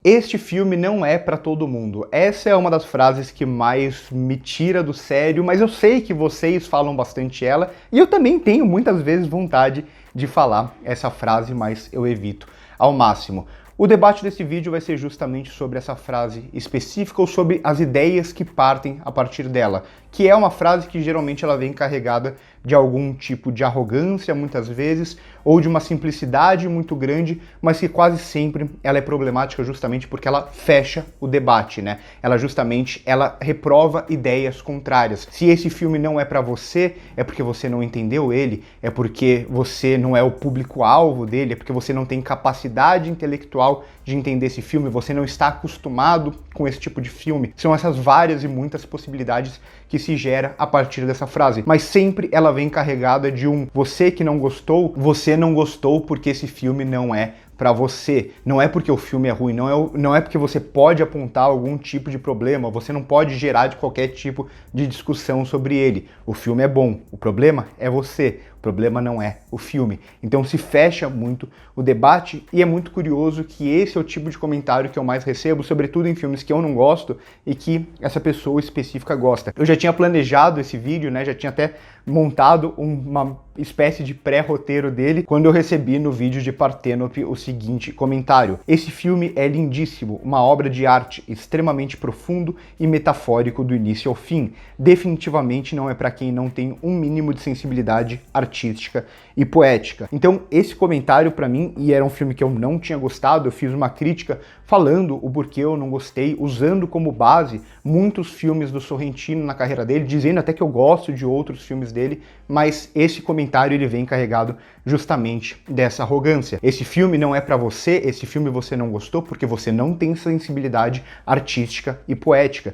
Este filme não é pra todo mundo. Essa é uma das frases que mais me tira do sério, mas eu sei que vocês falam bastante ela, e eu também tenho muitas vezes vontade de falar essa frase, mas eu evito ao máximo. O debate desse vídeo vai ser justamente sobre essa frase específica ou sobre as ideias que partem a partir dela, que é uma frase que geralmente ela vem carregada de algum tipo de arrogância, muitas vezes, ou de uma simplicidade muito grande, mas que quase sempre ela é problemática justamente porque ela fecha o debate, né? Ela reprova ideias contrárias. Se esse filme não é pra você, é porque você não entendeu ele, é porque você não é o público-alvo dele, é porque você não tem capacidade intelectual de entender esse filme, você não está acostumado com esse tipo de filme. São essas várias e muitas possibilidades que se gera a partir dessa frase. Mas sempre ela vem carregada de um você que não gostou porque esse filme não é pra você. Não é porque o filme é ruim, não é porque você pode apontar algum tipo de problema, você não pode gerar de qualquer tipo de discussão sobre ele. O filme é bom, o problema é você. O problema não é o filme. Então se fecha muito o debate e é muito curioso que esse é o tipo de comentário que eu mais recebo, sobretudo em filmes que eu não gosto e que essa pessoa específica gosta. Eu já tinha planejado esse vídeo, né? Já tinha até montado uma espécie de pré-roteiro dele quando eu recebi no vídeo de Partenope o seguinte comentário: esse filme é lindíssimo, uma obra de arte extremamente profundo e metafórico do início ao fim. Definitivamente não é para quem não tem um mínimo de sensibilidade artística e poética. Então esse comentário para mim, e era um filme que eu não tinha gostado, eu fiz uma crítica falando o porquê eu não gostei, usando como base muitos filmes do Sorrentino na carreira dele, dizendo até que eu gosto de outros filmes dele, mas esse comentário ele vem carregado justamente dessa arrogância. Esse filme não é pra você, esse filme você não gostou porque você não tem sensibilidade artística e poética.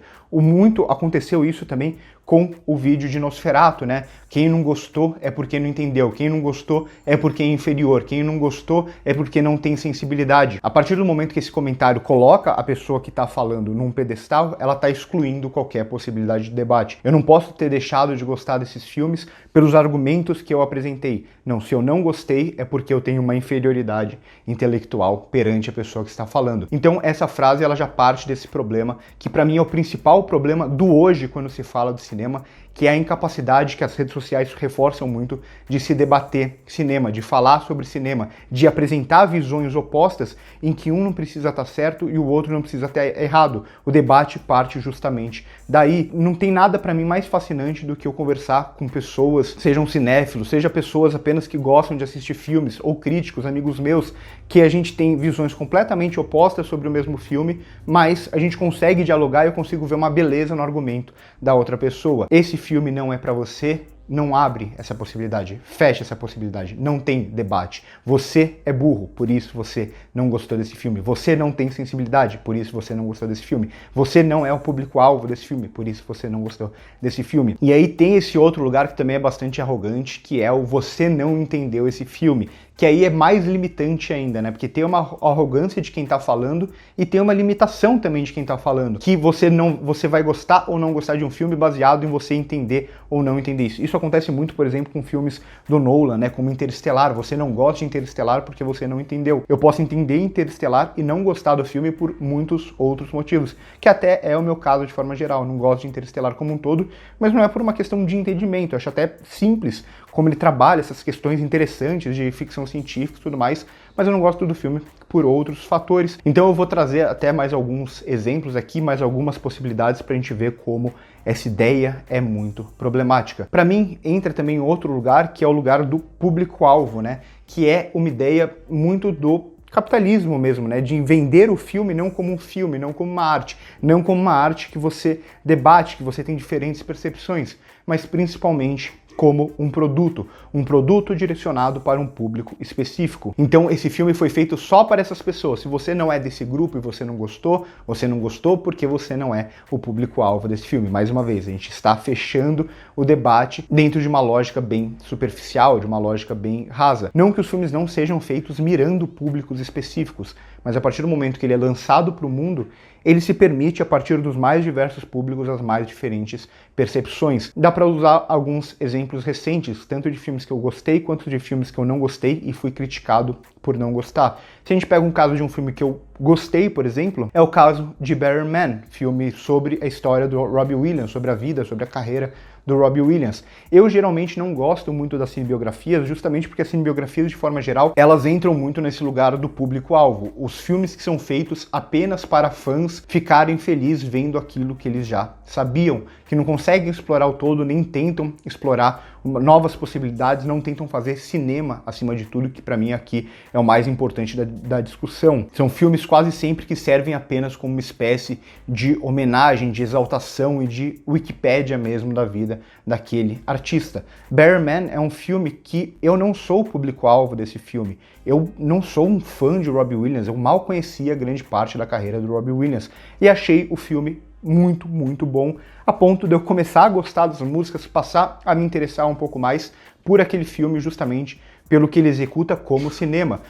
Aconteceu isso também com o vídeo de Nosferatu, né? Quem não gostou é porque não entendeu, quem não gostou é porque é inferior, quem não gostou é porque não tem sensibilidade. A partir do momento que esse comentário coloca a pessoa que está falando num pedestal, ela está excluindo qualquer possibilidade de debate. Eu não posso ter deixado de gostar desses filmes pelos argumentos que eu apresentei. Não, se eu não gostei é porque eu tenho uma inferioridade intelectual perante a pessoa que está falando. Então essa frase ela já parte desse problema, que para mim é o principal problema do hoje quando se fala do cinema, que é a incapacidade que as redes sociais reforçam muito de se debater cinema, de falar sobre cinema, de apresentar visões opostas em que um não precisa estar certo e o outro não precisa estar errado. O debate parte justamente daí. Não tem nada para mim mais fascinante do que eu conversar com pessoas, sejam cinéfilos, seja pessoas apenas que gostam de assistir filmes, ou críticos, amigos meus, que a gente tem visões completamente opostas sobre o mesmo filme, mas a gente consegue dialogar e eu consigo ver uma beleza no argumento da outra pessoa. Esse filme não é pra você, não abre essa possibilidade, fecha essa possibilidade, não tem debate. Você é burro, por isso você não gostou desse filme. Você não tem sensibilidade, por isso você não gostou desse filme. Você não é o público-alvo desse filme, por isso você não gostou desse filme. E aí tem esse outro lugar que também é bastante arrogante, que é o você não entendeu esse filme, que aí é mais limitante ainda, né? Porque tem uma arrogância de quem tá falando e tem uma limitação também de quem tá falando, que você vai gostar ou não gostar de um filme baseado em você entender ou não entender isso. Isso acontece muito, por exemplo, com filmes do Nolan, né? Como Interestelar. Você não gosta de Interestelar porque você não entendeu. Eu posso entender Interestelar e não gostar do filme por muitos outros motivos, que até é o meu caso de forma geral. Eu não gosto de Interestelar como um todo, mas não é por uma questão de entendimento. Eu acho até simples como ele trabalha essas questões interessantes de ficção científica e tudo mais, mas eu não gosto do filme por outros fatores. Então eu vou trazer até mais alguns exemplos aqui, mais algumas possibilidades para a gente ver como essa ideia é muito problemática. Para mim, entra também em outro lugar, que é o lugar do público-alvo, né? Que é uma ideia muito do capitalismo mesmo, né? De vender o filme não como um filme, não como uma arte, não como uma arte que você debate, que você tem diferentes percepções, mas principalmente como um produto direcionado para um público específico. Então esse filme foi feito só para essas pessoas. Se você não é desse grupo e você não gostou porque você não é o público-alvo desse filme. Mais uma vez, a gente está fechando o debate dentro de uma lógica bem superficial, de uma lógica bem rasa. Não que os filmes não sejam feitos mirando públicos específicos, mas a partir do momento que ele é lançado para o mundo, ele se permite, a partir dos mais diversos públicos, as mais diferentes percepções. Dá para usar alguns exemplos recentes, tanto de filmes que eu gostei, quanto de filmes que eu não gostei e fui criticado por não gostar. Se a gente pega um caso de um filme que eu gostei, por exemplo, é o caso de Better Man, filme sobre a história do Robbie Williams, sobre a vida, sobre a carreira do Robbie Williams. Eu geralmente não gosto muito das cinebiografias, justamente porque as cinebiografias, de forma geral, elas entram muito nesse lugar do público-alvo. Os filmes que são feitos apenas para fãs ficarem felizes vendo aquilo que eles já sabiam, que não conseguem explorar o todo, nem tentam explorar novas possibilidades, não tentam fazer cinema acima de tudo, que para mim aqui é o mais importante da discussão. São filmes quase sempre que servem apenas como uma espécie de homenagem, de exaltação e de Wikipédia mesmo da vida daquele artista. Better Man é um filme que eu não sou o público-alvo desse filme. Eu não sou um fã de Robbie Williams, eu mal conhecia grande parte da carreira do Robbie Williams e achei o filme muito, muito bom, a ponto de eu começar a gostar das músicas, passar a me interessar um pouco mais por aquele filme, justamente pelo que ele executa como cinema,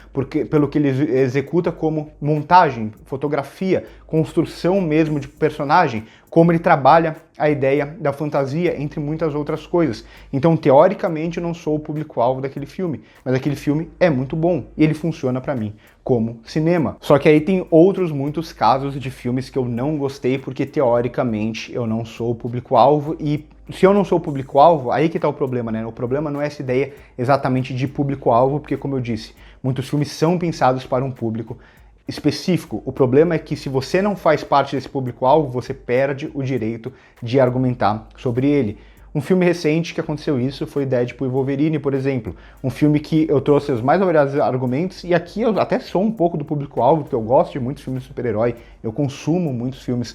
pelo que ele executa como montagem, fotografia, construção mesmo de personagem, como ele trabalha a ideia da fantasia, entre muitas outras coisas. Então, teoricamente, eu não sou o público-alvo daquele filme, mas aquele filme é muito bom e ele funciona para mim como cinema. Só que aí tem outros muitos casos de filmes que eu não gostei porque, teoricamente, eu não sou o público-alvo e se eu não sou o público-alvo, aí que tá o problema, né? O problema não é essa ideia exatamente de público-alvo, porque, como eu disse, muitos filmes são pensados para um público específico. O problema é que se você não faz parte desse público-alvo, você perde o direito de argumentar sobre ele. Um filme recente que aconteceu isso foi Deadpool e Wolverine, por exemplo. Um filme que eu trouxe os mais variados argumentos, e aqui eu até sou um pouco do público-alvo, porque eu gosto de muitos filmes de super-herói, eu consumo muitos filmes,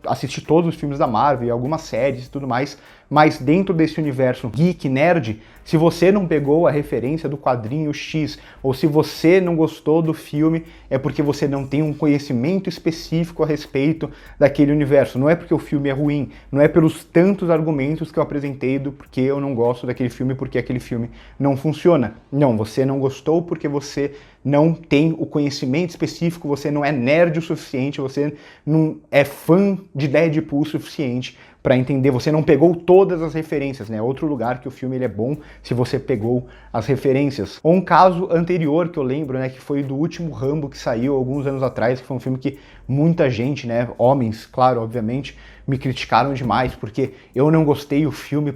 assisti todos os filmes da Marvel, algumas séries e tudo mais, mas dentro desse universo geek, nerd, se você não pegou a referência do quadrinho X, ou se você não gostou do filme, é porque você não tem um conhecimento específico a respeito daquele universo. Não é porque o filme é ruim, não é pelos tantos argumentos que eu apresentei do porque eu não gosto daquele filme, porque aquele filme não funciona. Não, você não gostou porque você não tem o conhecimento específico, você não é nerd o suficiente, você não é fã de Deadpool o suficiente para entender, você não pegou todas as referências, né? Outro lugar que o filme ele é bom se você pegou as referências. Ou um caso anterior que eu lembro, né, que foi do último Rambo que saiu alguns anos atrás, que foi um filme que muita gente, né, homens, claro, obviamente, me criticaram demais, porque eu não gostei do filme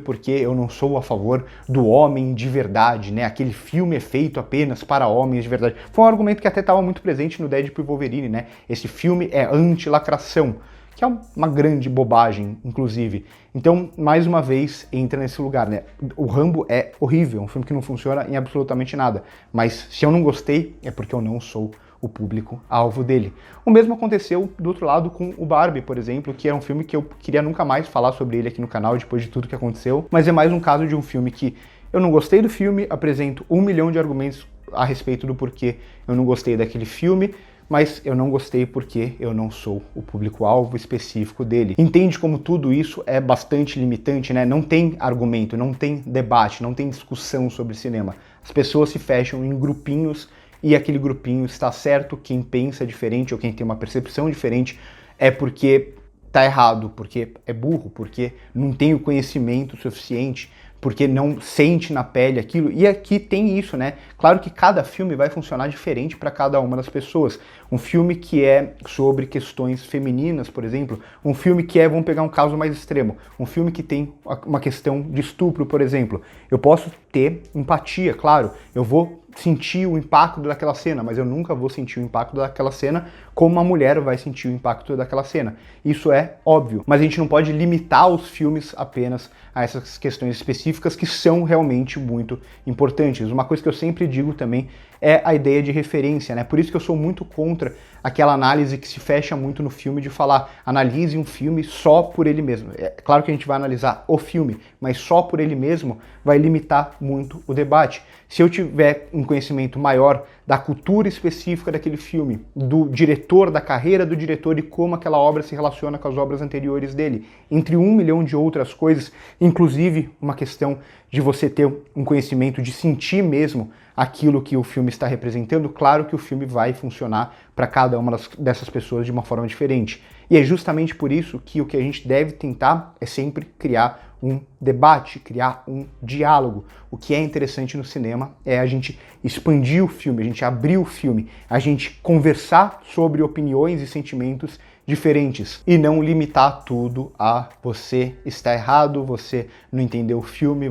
porque eu não sou a favor do homem de verdade, né? Aquele filme é feito apenas para homens de verdade. Foi um argumento que até estava muito presente no Deadpool e Wolverine, né? Esse filme é anti-lacração, que é uma grande bobagem, inclusive. Então, mais uma vez, entra nesse lugar, né? O Rambo é horrível, um filme que não funciona em absolutamente nada. Mas se eu não gostei, é porque eu não sou o público-alvo dele. O mesmo aconteceu do outro lado com o Barbie, por exemplo, que é um filme que eu queria nunca mais falar sobre ele aqui no canal, depois de tudo que aconteceu. Mas é mais um caso de um filme que eu não gostei do filme, apresento 1 milhão de argumentos a respeito do porquê eu não gostei daquele filme, mas eu não gostei porque eu não sou o público-alvo específico dele. Entende como tudo isso é bastante limitante, né? Não tem argumento, não tem debate, não tem discussão sobre cinema. As pessoas se fecham em grupinhos e aquele grupinho está certo, quem pensa diferente ou quem tem uma percepção diferente é porque tá errado, porque é burro, porque não tem o conhecimento suficiente, porque não sente na pele aquilo. E aqui tem isso, né? Claro que cada filme vai funcionar diferente para cada uma das pessoas. Um filme que é sobre questões femininas, por exemplo, um filme que é, vamos pegar um caso mais extremo, um filme que tem uma questão de estupro, por exemplo. Eu posso ter empatia, claro, eu vou sentir o impacto daquela cena, mas eu nunca vou sentir o impacto daquela cena como uma mulher vai sentir o impacto daquela cena. Isso é óbvio, mas a gente não pode limitar os filmes apenas a essas questões específicas que são realmente muito importantes. Uma coisa que eu sempre digo também é a ideia de referência, né? Por isso que eu sou muito contra aquela análise que se fecha muito no filme de falar, analise um filme só por ele mesmo. É claro que a gente vai analisar o filme, mas só por ele mesmo vai limitar muito o debate. Se eu tiver um conhecimento maior da cultura específica daquele filme, do diretor, da carreira do diretor e como aquela obra se relaciona com as obras anteriores dele, entre 1 milhão de outras coisas, inclusive uma questão de você ter um conhecimento, de sentir mesmo aquilo que o filme está representando, claro que o filme vai funcionar para cada uma dessas pessoas de uma forma diferente. E é justamente por isso que o que a gente deve tentar é sempre criar um debate, criar um diálogo. O que é interessante no cinema é a gente expandir o filme, a gente abrir o filme, a gente conversar sobre opiniões e sentimentos diferentes e não limitar tudo a você está errado, você não entendeu o filme,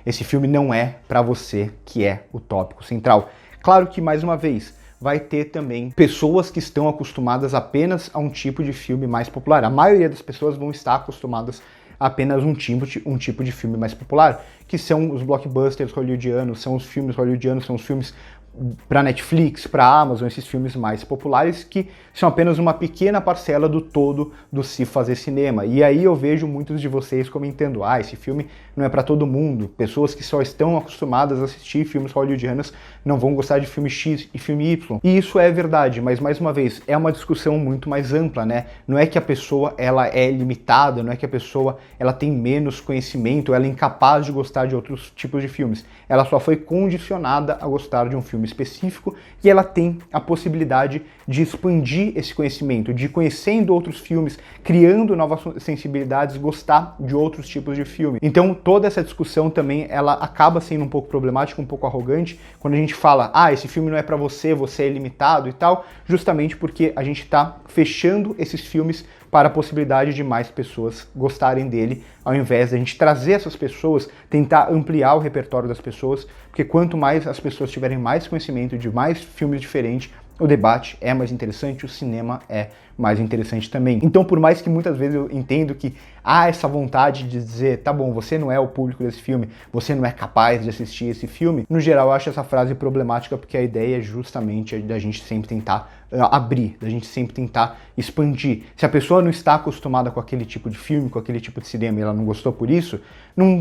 esse filme não é para você, que é o tópico central. Claro que, mais uma vez, vai ter também pessoas que estão acostumadas apenas a um tipo de filme mais popular. A maioria das pessoas vão estar acostumadas a apenas um tipo de filme mais popular, que são os blockbusters hollywoodianos, são os filmes hollywoodianos, são os filmes para Netflix, para Amazon, esses filmes mais populares que são apenas uma pequena parcela do todo do se fazer cinema. E aí eu vejo muitos de vocês comentando, esse filme não é para todo mundo, pessoas que só estão acostumadas a assistir filmes hollywoodianos não vão gostar de filme X e filme Y. E isso é verdade, mas mais uma vez, é uma discussão muito mais ampla, né? Não é que a pessoa ela é limitada, não é que a pessoa ela tem menos conhecimento, ela é incapaz de gostar de outros tipos de filmes. Ela só foi condicionada a gostar de um filme específico e ela tem a possibilidade de expandir esse conhecimento, de ir conhecendo outros filmes, criando novas sensibilidades, gostar de outros tipos de filme. Então toda essa discussão também ela acaba sendo um pouco problemática, um pouco arrogante, quando a gente fala, esse filme não é pra você, você é limitado e tal, justamente porque a gente tá fechando esses filmes para a possibilidade de mais pessoas gostarem dele, ao invés de a gente trazer essas pessoas, tentar ampliar o repertório das pessoas, porque quanto mais as pessoas tiverem mais conhecimento de mais filmes diferentes, o debate é mais interessante, o cinema é mais interessante também. Então, por mais que muitas vezes eu entendo que há essa vontade de dizer, tá bom, você não é o público desse filme, você não é capaz de assistir esse filme, no geral eu acho essa frase problemática porque a ideia é justamente da gente sempre tentar abrir, da gente sempre tentar expandir. Se a pessoa não está acostumada com aquele tipo de filme, com aquele tipo de cinema e ela não gostou por isso,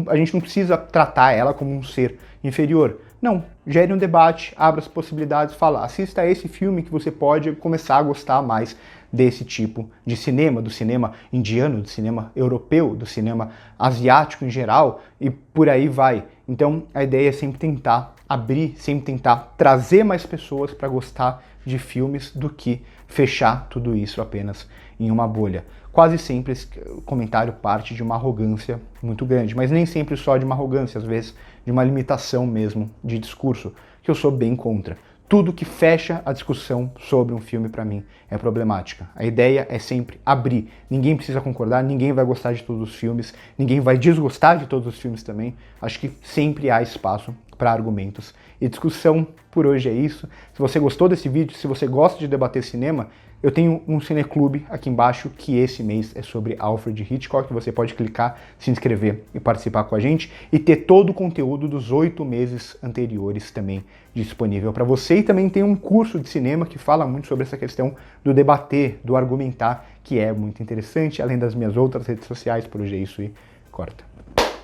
a gente não precisa tratar ela como um ser inferior. Não, gere um debate, abra as possibilidades, fala, assista a esse filme que você pode começar a gostar mais desse tipo de cinema, do cinema indiano, do cinema europeu, do cinema asiático em geral, e por aí vai. Então a ideia é sempre tentar abrir, sempre tentar trazer mais pessoas para gostar de filmes do que fechar tudo isso apenas em uma bolha. Quase sempre esse comentário parte de uma arrogância muito grande, mas nem sempre só de uma arrogância, às vezes de uma limitação mesmo de discurso, que eu sou bem contra. Tudo que fecha a discussão sobre um filme, para mim, é problemática. A ideia é sempre abrir. Ninguém precisa concordar, ninguém vai gostar de todos os filmes, ninguém vai desgostar de todos os filmes também. Acho que sempre há espaço para argumentos e discussão. Por hoje é isso. Se você gostou desse vídeo, se você gosta de debater cinema, eu tenho um cineclube aqui embaixo que esse mês é sobre Alfred Hitchcock. Você pode clicar, se inscrever e participar com a gente e ter todo o conteúdo dos 8 meses anteriores também disponível para você. E também tem um curso de cinema que fala muito sobre essa questão do debater, do argumentar, que é muito interessante, além das minhas outras redes sociais. Por hoje é isso e corta.